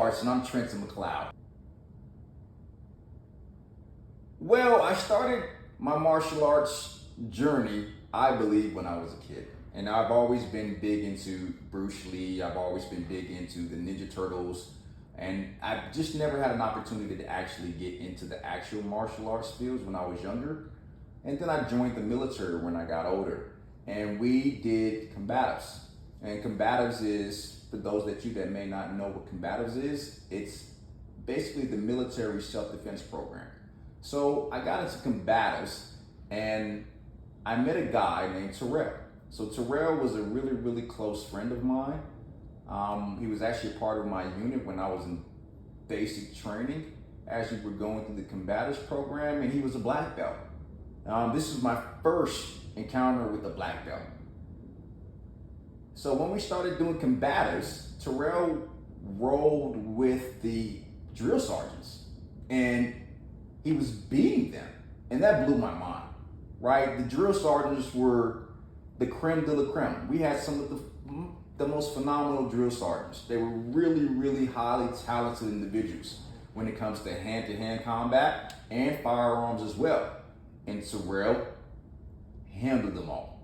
arts, and I'm Trenton McLeod. Well, I started my martial arts journey, I believe, when I was a kid. And I've always been big into Bruce Lee. I've always been big into the Ninja Turtles. And I've just never had an opportunity to actually get into the actual martial arts fields when I was younger. And then I joined the military when I got older. And we did Combatives. And Combatives is, for those that may not know what Combatives is, it's basically the military self-defense program. So I got into Combatives and I met a guy named Terrell. So Terrell was a really, really close friend of mine. He was actually a part of my unit when I was in basic training as we were going through the Combatives program, and he was a black belt. This was my first encounter with a black belt. So when we started doing Combatives, Terrell rolled with the drill sergeants and he was beating them. And that blew my mind, right? The drill sergeants were the creme de la creme. We had some of the most phenomenal drill sergeants. They were really, really highly talented individuals when it comes to hand-to-hand combat and firearms as well. And Terrell handled them all.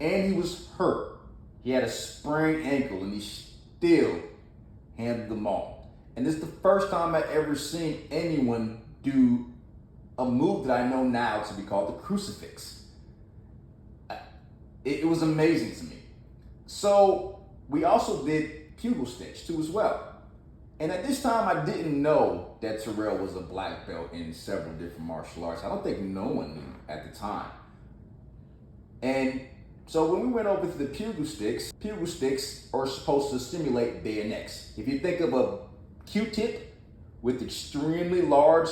And he was hurt. He had a sprained ankle and he still handled them all. And this is the first time I've ever seen anyone do a move that I know now to be called the crucifix. It was amazing to me. So we also did Pugu Sticks too as well. And at this time I didn't know that Terrell was a black belt in several different martial arts. I don't think no one knew at the time. And so when we went over to the Pugu Sticks are supposed to simulate bayonets. If you think of a Q-tip with extremely large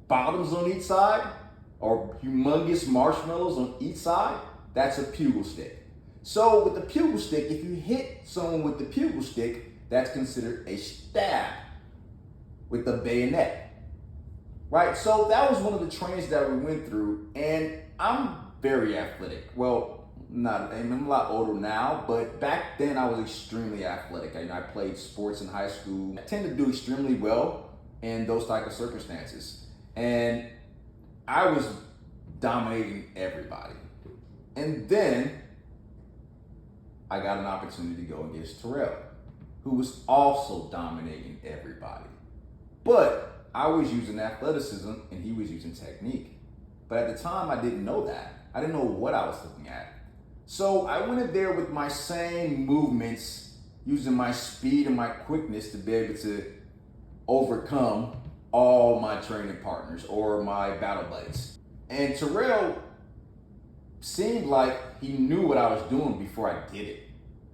bottoms on each side, or humongous marshmallows on each side, that's a Pugu stick. So with the Pugu stick, if you hit someone with the Pugu stick, that's considered a stab with the bayonet, right? So that was one of the trainings that we went through, and I'm very athletic. Well, I'm a lot older now, but back then I was extremely athletic. I played sports in high school. I tend to do extremely well in those type of circumstances. And I was dominating everybody. And then I got an opportunity to go against Terrell, who was also dominating everybody. But I was using athleticism and he was using technique. But at the time I didn't know that. I didn't know what I was looking at. So I went in there with my same movements, using my speed and my quickness to be able to overcome all my training partners or my battle buddies. And Terrell seemed like he knew what I was doing before I did it.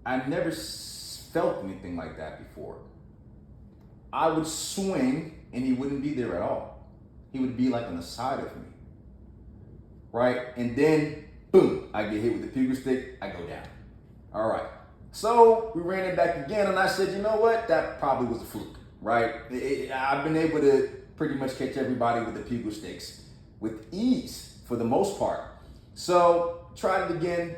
I never felt anything like that before. I would swing and he wouldn't be there at all. He would be like on the side of me, right? And then boom, I get hit with the Pugu stick, I go down. All right, so we ran it back again and I said, you know what? That probably was a fluke, right? I've been able to pretty much catch everybody with the Pugu sticks with ease for the most part. So tried it again,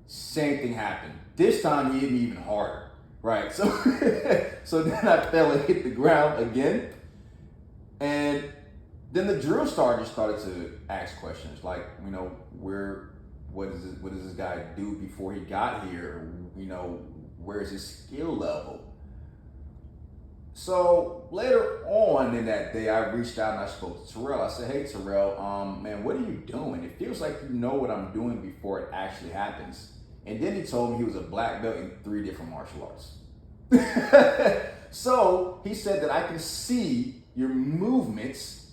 same thing happened. This time he hit me even harder, right? So, so then I fell and hit the ground again. And then the drill sergeant started to ask questions like, you know, what does this guy do before he got here? You know, where's his skill level? So later on in that day, I reached out and I spoke to Terrell. I said, hey Terrell, man, what are you doing? It feels like you know what I'm doing before it actually happens. And then he told me he was a black belt in 3 different martial arts. So he said that I can see your movements,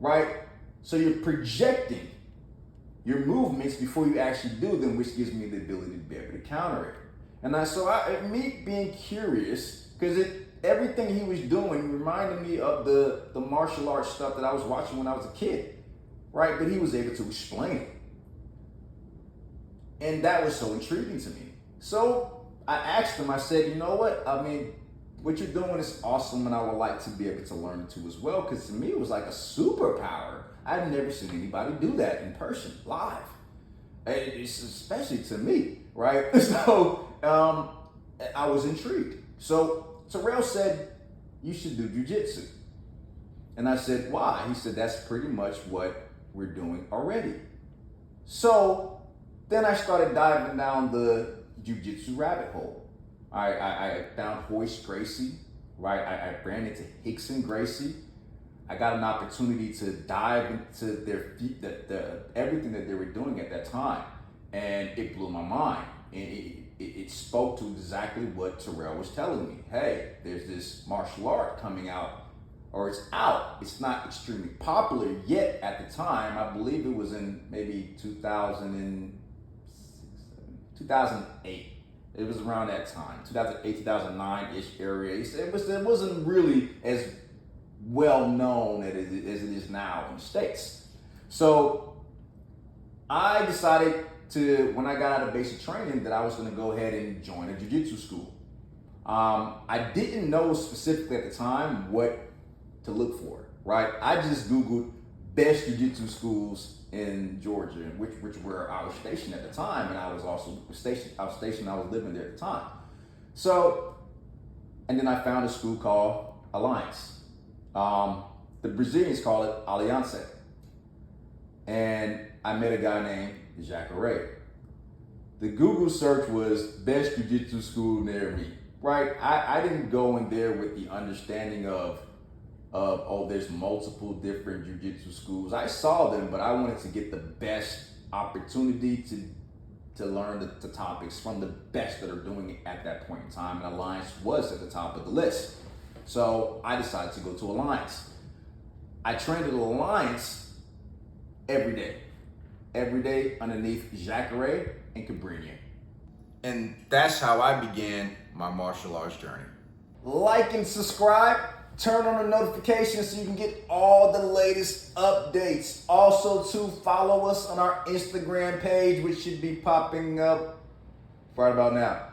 right? So you're projecting your movements before you actually do them, which gives me the ability to be able to counter it. And me being curious, because everything he was doing reminded me of the martial arts stuff that I was watching when I was a kid, right? But he was able to explain it. And that was so intriguing to me. So I asked him, I said, you know what? I mean, what you're doing is awesome and I would like to be able to learn too as well, because to me it was like a superpower. I've never seen anybody do that in person, live. It's especially to me, right? So I was intrigued. So Terrell said, you should do jiu-jitsu. And I said, why? He said, that's pretty much what we're doing already. So then I started diving down the jiu-jitsu rabbit hole. I found Royce Gracie, right? I ran into Rickson Gracie. I got an opportunity to dive into everything that they were doing at that time. And it blew my mind. And it spoke to exactly what Terrell was telling me. Hey, there's this martial art coming out, or it's out. It's not extremely popular yet at the time. I believe it was in maybe 2008. It was around that time, 2008, 2009-ish area. It wasn't really as well known as it is now in the States. So I decided when I got out of basic training, that I was going to go ahead and join a jiu-jitsu school. I didn't know specifically at the time what to look for, right? I just Googled best jiu-jitsu schools in Georgia, which where I was stationed at the time, and I was living there at the time. So, and then I found a school called Alliance. The Brazilians call it Aliança. And I met a guy named Jacare. The Google search was best jiu-jitsu school near me, right? I didn't go in there with the understanding of there's multiple different jiu-jitsu schools. I saw them, but I wanted to get the best opportunity to learn the topics from the best that are doing it at that point in time. And Alliance was at the top of the list. So I decided to go to Alliance. I trained at Alliance every day underneath Jacare and Cabrinha. And that's how I began my martial arts journey. Like and subscribe. Turn on the notifications so you can get all the latest updates. Also, follow us on our Instagram page, which should be popping up right about now.